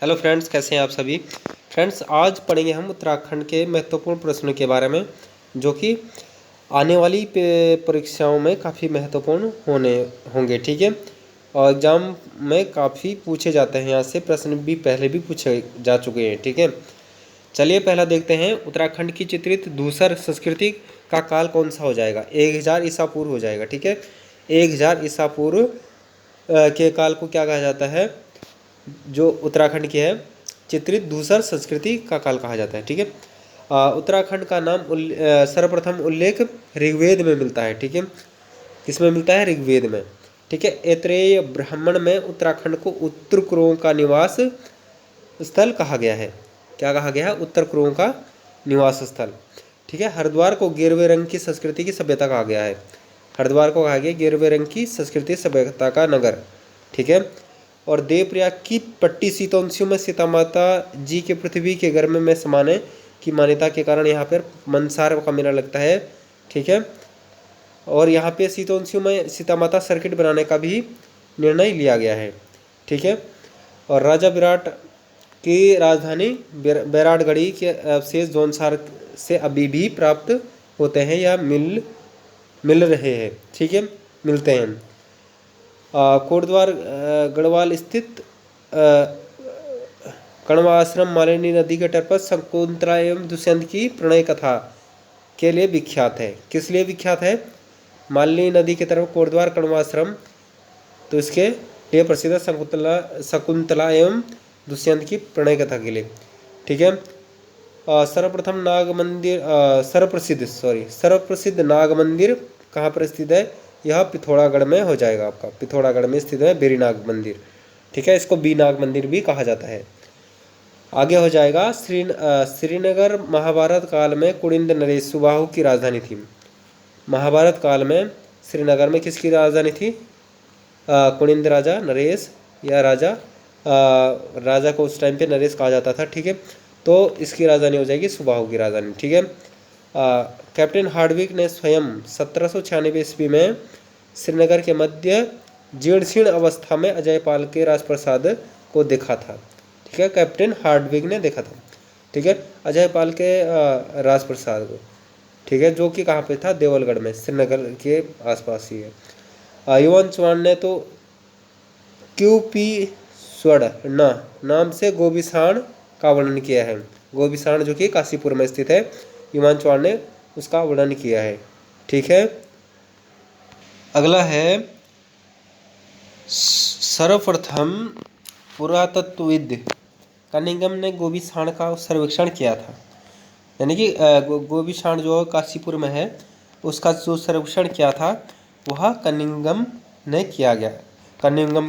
Hello friends, कैसे हैं आप सभी। फ्रेंड्स, आज पढ़ेंगे हम उत्तराखंड के महत्वपूर्ण प्रश्नों के बारे में, जो कि आने वाली परीक्षाओं में काफ़ी महत्वपूर्ण होंगे। ठीक है, और एग्ज़ाम में काफ़ी पूछे जाते हैं। यहाँ से प्रश्न भी पहले भी पूछे जा चुके हैं। ठीक है, चलिए पहला देखते हैं। उत्तराखंड की चित्रित धूसर संस्कृति का काल कौन सा हो जाएगा। 1000 ईसा पूर्व हो जाएगा। ठीक है, 1000 ईसा पूर्व के काल को क्या कहा जाता है, जो उत्तराखंड की है चित्रित धूसर संस्कृति का काल कहा जाता है। ठीक है, उत्तराखंड का नाम सर्वप्रथम उल्लेख ऋग्वेद में मिलता है। ठीक है, किसमें मिलता है? ऋग्वेद में। ठीक है, ऐत्रेय ब्राह्मण में उत्तराखंड को उत्तर कुरुओं का निवास स्थल कहा गया है। क्या कहा गया है? उत्तर कुरुओं का निवास स्थल। ठीक है, हरिद्वार को गेरुए रंग की संस्कृति की सभ्यता कहा गया है। हरिद्वार को कहा गया गेरुए रंग की संस्कृति सभ्यता का नगर। ठीक है, और देवप्रयाग की पट्टी शीतोंशु में सीता माता जी के पृथ्वी के गर्भ में समाने की मान्यता के कारण यहाँ पर मनसार का मेला लगता है। ठीक है, और यहाँ पे शीतोंशु में सीता माता सर्किट बनाने का भी निर्णय लिया गया है। ठीक है, और राजा विराट की राजधानी बैराटगढ़ी के अवशेष जौनसार से अभी भी प्राप्त होते हैं या मिल रहे हैं। ठीक है, मिलते हैं। कोटद्वार गढ़वाल स्थित कण्वा आश्रम मालिनी नदी के तट पर शकुंतला एवं दुष्यंत की प्रणय कथा के लिए विख्यात है। किस लिए विख्यात है? मालिनी नदी के तरफ कोटद्वार कण्वा आश्रम, तो इसके लिए प्रसिद्ध शकुंतला एवं दुष्यंत की प्रणय कथा के लिए। ठीक है, सर्वप्रसिद्ध नाग मंदिर कहाँ पर स्थित है? यह पिथौरागढ़ में हो जाएगा आपका। पिथौरागढ़ में स्थित है बेरीनाग मंदिर। ठीक है, इसको बीनाग मंदिर भी कहा जाता है। आगे हो जाएगा श्रीनगर महाभारत काल में कुनिंद नरेश सुबाहु की राजधानी थी। महाभारत काल में श्रीनगर में किसकी राजधानी थी? कुनिंद राजा नरेश, या राजा को उस टाइम पे नरेश कहा जाता था। ठीक है, तो इसकी राजधानी हो जाएगी सुबाहु की राजधानी। ठीक है, कैप्टन हार्डविक ने स्वयं 1796 ईस्वी में श्रीनगर के मध्य जीर्ण अवस्था में अजयपाल के राजप्रसाद को देखा था। ठीक है, कैप्टन हार्डविक ने देखा था। ठीक है, अजयपाल के राजप्रसाद को। ठीक है, जो कि कहाँ पे था? देवलगढ़ में, श्रीनगर के आसपास ही है। युवन चौहान ने तो क्यूपी स्वर्ण नाम से गोबिसाण का वर्णन किया है। गोबिसाण जो कि काशीपुर में स्थित है, युवन चौहान ने उसका वर्णन किया है। ठीक है, अगला है सर्वप्रथम पुरातत्वविद कनिंगम ने गोबिसाण का सर्वेक्षण किया था। यानी कि गोबिसाण जो काशीपुर में है, उसका जो सर्वेक्षण किया था वह कनिंगम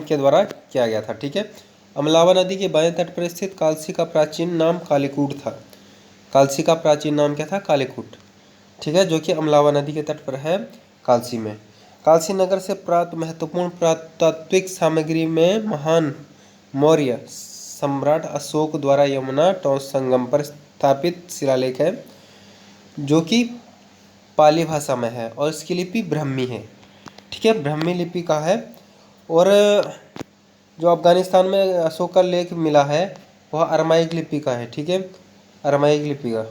के द्वारा किया गया था। ठीक है, अमलावा नदी के बाएं तट पर स्थित कालसी का प्राचीन नाम कालीकूट था। कालसी का प्राचीन नाम क्या था? कालीकूट। ठीक है, जो कि अमलावा नदी के तट पर है, कालसी में। कालसी नगर से प्राप्त महत्वपूर्ण पुरातात्विक सामग्री में महान मौर्य सम्राट अशोक द्वारा यमुना टॉस संगम पर स्थापित शिलालेख है, जो कि पाली भाषा में है और इसकी लिपि ब्राह्मी है। ठीक है, ब्राह्मी लिपि का है। और जो अफगानिस्तान में अशोक का लेख मिला है वह अरमाइक लिपि का है। ठीक है, अरमाइक लिपि का।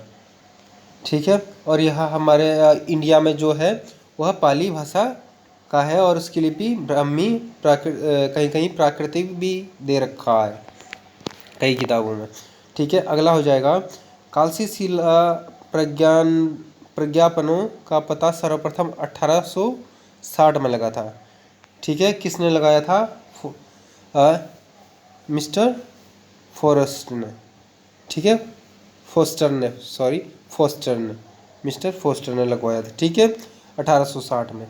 ठीक है, और यह हमारे इंडिया में जो है वह पाली भाषा का है और उसकी लिपि ब्राह्मी, कहीं कहीं प्राकृतिक भी दे रखा है कई किताबों में। ठीक है, अगला हो जाएगा कालसी शिला प्रज्ञापनों का पता सर्वप्रथम 1860 में लगा था। ठीक है, किसने लगाया था? मिस्टर फॉरेस्ट ने। ठीक है, मिस्टर फोस्टर ने लगवाया था। ठीक है, 1860 में।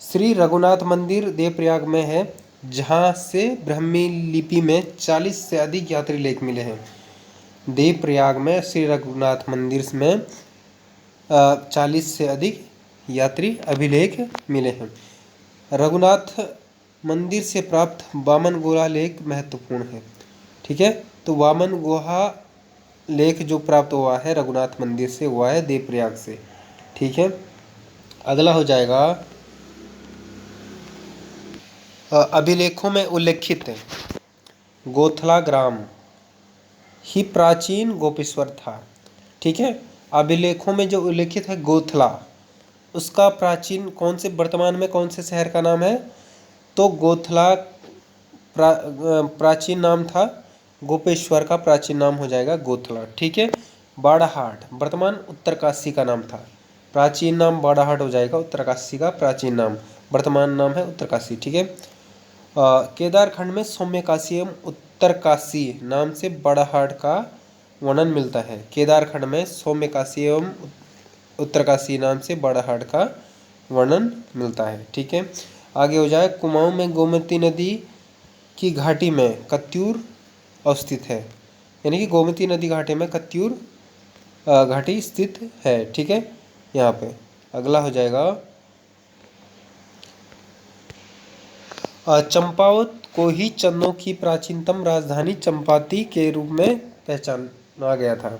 श्री रघुनाथ मंदिर देवप्रयाग में है, जहाँ से ब्राह्मी लिपि में 40 से अधिक यात्री लेख मिले हैं। देवप्रयाग में श्री रघुनाथ मंदिर में 40 से अधिक यात्री अभिलेख मिले हैं। रघुनाथ मंदिर से प्राप्त वामन गुहा लेख महत्वपूर्ण है। ठीक है, तो वामन गुहा लेख जो प्राप्त हुआ है रघुनाथ मंदिर से हुआ है देवप्रयाग से। ठीक है, अगला हो जाएगा अभिलेखों में उल्लेखित गोथला ग्राम ही प्राचीन गोपेश्वर था। ठीक है, अभिलेखों में जो उल्लेखित है गोथला, उसका प्राचीन कौन से, वर्तमान में कौन से शहर का नाम है, तो गोथला प्राचीन नाम था, गोपेश्वर का प्राचीन नाम हो जाएगा गोथला। ठीक है, बाड़ाहाट वर्तमान उत्तरकाशी का नाम था, प्राचीन नाम बाड़ाहाट हो जाएगा, उत्तरकाशी का प्राचीन नाम, वर्तमान नाम है उत्तरकाशी। ठीक है, केदारखंड में सौम्यकाशी एवं उत्तरकाशी नाम से बाड़ाहाट का वर्णन मिलता है। केदारखंड में सौम्यकाशी एवं उत्तरकाशी नाम से बाड़ाहाट का वर्णन मिलता है। ठीक है, आगे हो जाए, कुमाऊं में गोमती नदी की घाटी में कत्यूर अवस्थित है, यानी कि गोमती नदी घाटी में कत्यूर घाटी स्थित है। ठीक है, यहाँ पे अगला हो जाएगा, चंपावत को ही चंदों की प्राचीनतम राजधानी चंपाती के रूप में पहचाना गया था।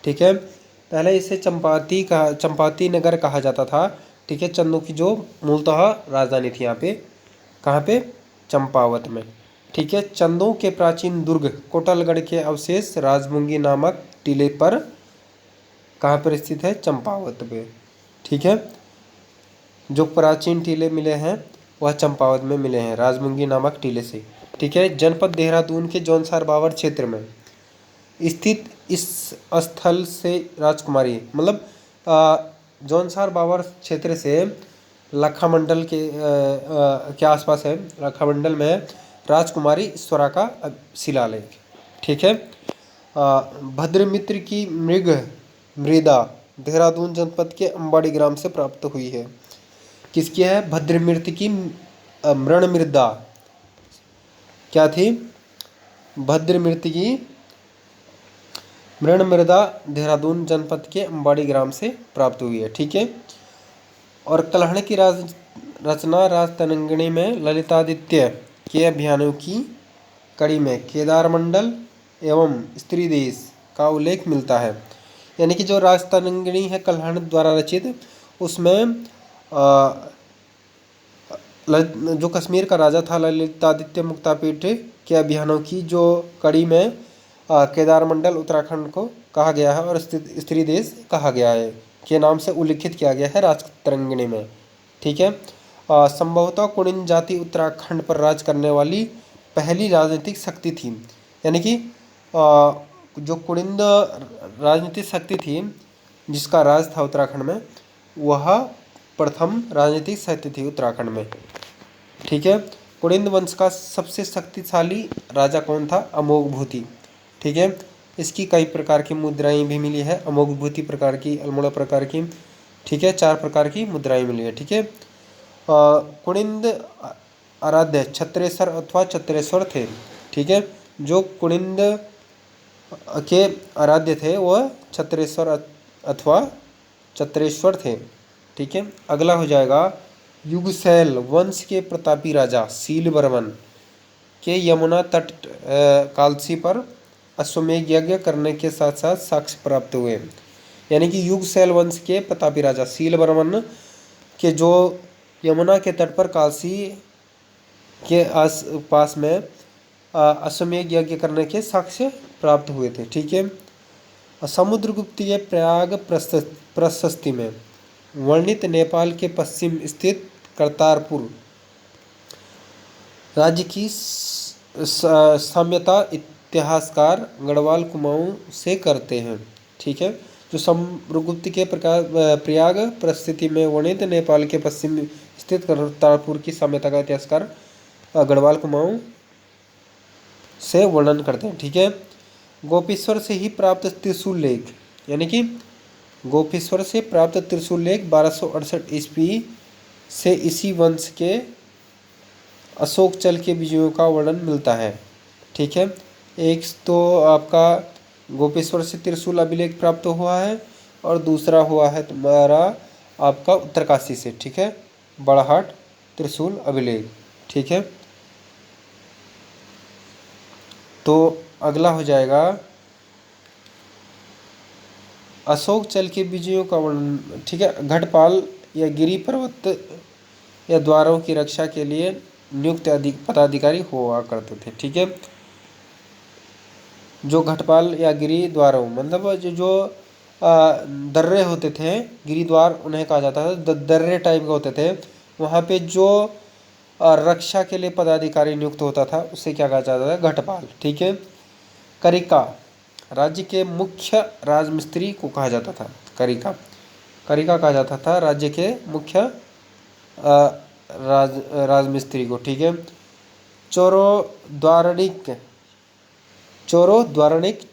ठीक है, पहले इसे चंपाती नगर कहा जाता था। ठीक है, चंदों की जो मूलतः राजधानी थी यहाँ पे, कहाँ पे, चंपावत में। ठीक है, चंदों के प्राचीन दुर्ग कोटलगढ़ के अवशेष राजमुंगी नामक टीले पर कहाँ पर स्थित है, चंपावत में। ठीक है, जो प्राचीन टीले मिले हैं वह चंपावत में मिले हैं, राजमुंगी नामक टीले से। ठीक है, जनपद देहरादून के जौनसार बावर क्षेत्र में स्थित इस स्थल से राजकुमारी, मतलब जौनसार बावर क्षेत्र से लखामंडल के आसपास है, लखामंडल में राजकुमारी ईश्वरा का शिलालेख। ठीक है, भद्रमित्र की मृदा देहरादून जनपद के अंबाड़ी ग्राम से प्राप्त हुई है। किसकी है, भद्रमित्र की मृण मृदा क्या थी, भद्रमित्र की मृण मृदा देहरादून जनपद के अंबाड़ी ग्राम से प्राप्त हुई है। ठीक है, और कल्हड़ की रचना राजतरंगिणी में ललितादित्य के अभियानों की कड़ी में केदारमंडल एवं स्त्री देश का उल्लेख मिलता है। यानी कि जो राजतरंगिणी है कल्हड़ द्वारा रचित, उसमें जो कश्मीर का राजा था ललितादित्य मुक्तापीठ के अभियानों की जो कड़ी में केदारमंडल उत्तराखंड को कहा गया है और स्त्री देश कहा गया है के नाम से उल्लिखित किया गया है राजतरंगिणी में। ठीक है, संभवतः कुणिन जाति उत्तराखंड पर राज करने वाली पहली राजनीतिक शक्ति थी। यानी कि जो कुणिंद राजनीतिक शक्ति थी जिसका राज था उत्तराखंड में, वह प्रथम राजनीतिक शक्ति थी उत्तराखंड में। ठीक है, कुणिंद वंश का सबसे शक्तिशाली राजा कौन था, अमोघभूति। ठीक है, इसकी कई प्रकार की मुद्राएं भी मिली है, अमोघभूति प्रकार की, अल्मोड़ा प्रकार की। ठीक है, 4 प्रकार की मुद्राएं मिली है। ठीक है, कुणिंद आराध्य छत्रेश्वर अथवा छत्रेश्वर थे। ठीक है, जो कुणिंद के आराध्य थे वह छत्रेश्वर अथवा छत्रेश्वर थे। ठीक है, अगला हो जाएगा, युगसैल वंश के प्रतापी राजा शीलवर्मन के यमुना तट कालसी पर अश्वमेध यज्ञ करने के साथ साथ साक्ष्य प्राप्त हुए। यानी कि युगसैल वंश के प्रतापी राजा शीलवर्मन के जो यमुना के तट पर कालसी के आस पास में अश्वमेध यज्ञ करने के साक्ष्य प्राप्त हुए थे। ठीक है, समुद्रगुप्तीय प्रयाग प्रशस्ति में वर्णित नेपाल के पश्चिम स्थित करतारपुर राज्य की साम्यता इतिहासकार गढ़वाल कुमाऊं से करते हैं। ठीक है, जो समुद्रगुप्त के प्रयाग प्रस्थिति में वर्णित नेपाल के पश्चिम स्थित करतारपुर की साम्यता का इतिहासकार गढ़वाल कुमाऊं से वर्णन करते हैं। ठीक है, गोपेश्वर से ही प्राप्त त्रिशूल लेख, यानी कि गोपेश्वर से प्राप्त त्रिशूल लेख 1268 ईस्वी से इसी वंश के अशोक चल के विजयों का वर्णन मिलता है। ठीक है, एक तो आपका गोपेश्वर से त्रिशूल अभिलेख प्राप्त हुआ है और दूसरा हुआ है तुम्हारा आपका उत्तरकाशी से। ठीक है, बड़ाहाट त्रिशूल अभिलेख। ठीक है, तो अगला हो जाएगा, अशोक चल के विजयों का वर्णन। ठीक है, घटपाल या गिरी पर्वत या द्वारों की रक्षा के लिए नियुक्त पदाधिकारी हुआ करते थे। ठीक है, जो घटपाल या गिरिद्वारों मतलब जो दर्रे होते थे, गिरिद्वार उन्हें कहा जाता था, दर्रे टाइप के होते थे, वहाँ पे जो रक्षा के लिए पदाधिकारी नियुक्त होता था उसे क्या कहा जाता था, घटपाल। ठीक है। करिका राज्य के मुख्य राजमिस्त्री को कहा जाता था। करिका करिका कहा जाता था राज्य के मुख्य राजमिस्त्री को। ठीक है। चोरोद्वारणिक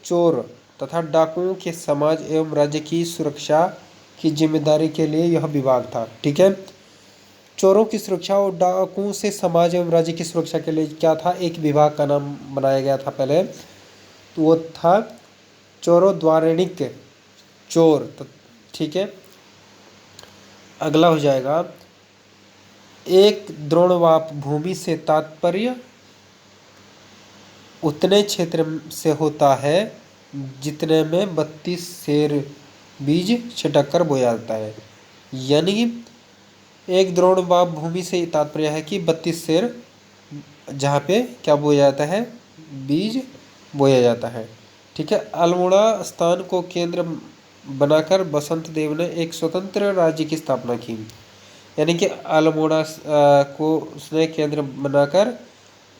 चोर तथा डाकुओं के समाज एवं राज्य की सुरक्षा की जिम्मेदारी के लिए यह विभाग था। ठीक है। चोरों की सुरक्षा और डाकुओं से समाज एवं राज्य की सुरक्षा के लिए क्या था, एक विभाग का नाम बनाया गया था पहले, तो वो था चोरोद्वारणिक चोर। ठीक है। अगला हो जाएगा, एक द्रोणवाप भूमि से तात्पर्य उतने क्षेत्र से होता है जितने में 32 सेर बीज छिटक कर बोया जाता है। यानी एक द्रोणवाप भूमि से तात्पर्य है कि 32 सेर जहाँ पे क्या बोया जाता है, बीज बोया जाता है। ठीक है। अल्मोड़ा स्थान को केंद्र बनाकर बसंत देव ने एक स्वतंत्र राज्य की स्थापना की। यानी कि अल्मोड़ा को उसने केंद्र बनाकर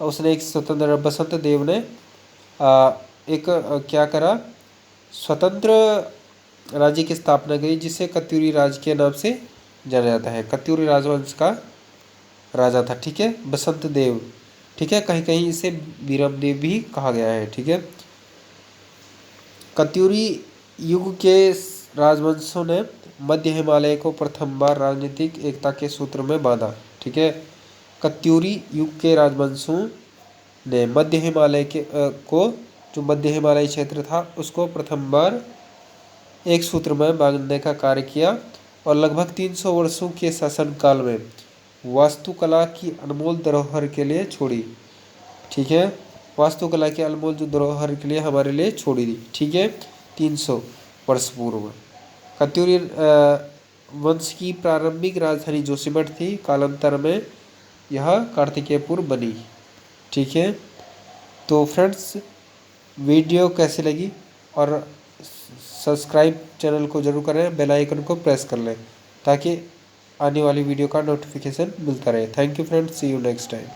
उसने एक स्वतंत्र, बसंत देव ने एक क्या करा, स्वतंत्र राज्य की स्थापना की जिसे कत्यूरी राज के नाम से जाना जाता है। कत्यूरी राजवंश का राजा था। ठीक है, बसंत देव। ठीक है, कहीं कहीं इसे वीरमदेव भी कहा गया है। ठीक है। कत्यूरी युग के राजवंशों ने मध्य हिमालय को प्रथम बार राजनीतिक एकता के सूत्र में बांधा। ठीक है। कत्यूरी युग के राजवंशों ने मध्य हिमालय के को जो मध्य हिमालय क्षेत्र था उसको प्रथम बार एक सूत्र में बांधने का कार्य किया और लगभग 300 वर्षों के शासनकाल में वास्तुकला की अनमोल धरोहर के लिए छोड़ी। ठीक है। वास्तुकला की अनमोल जो धरोहर के लिए हमारे लिए छोड़ी दी। ठीक है। 300 वर्ष पूर्व कत्यूरी वंश की प्रारंभिक राजधानी जोशीमठ थी। कालांतर में यह कार्तिकेयपुर बनी। ठीक है। तो फ्रेंड्स, वीडियो कैसी लगी और सब्सक्राइब चैनल को जरूर करें, बेल आइकन को प्रेस कर लें ताकि आने वाली वीडियो का नोटिफिकेशन मिलता रहे। Thank you friends, see you next time.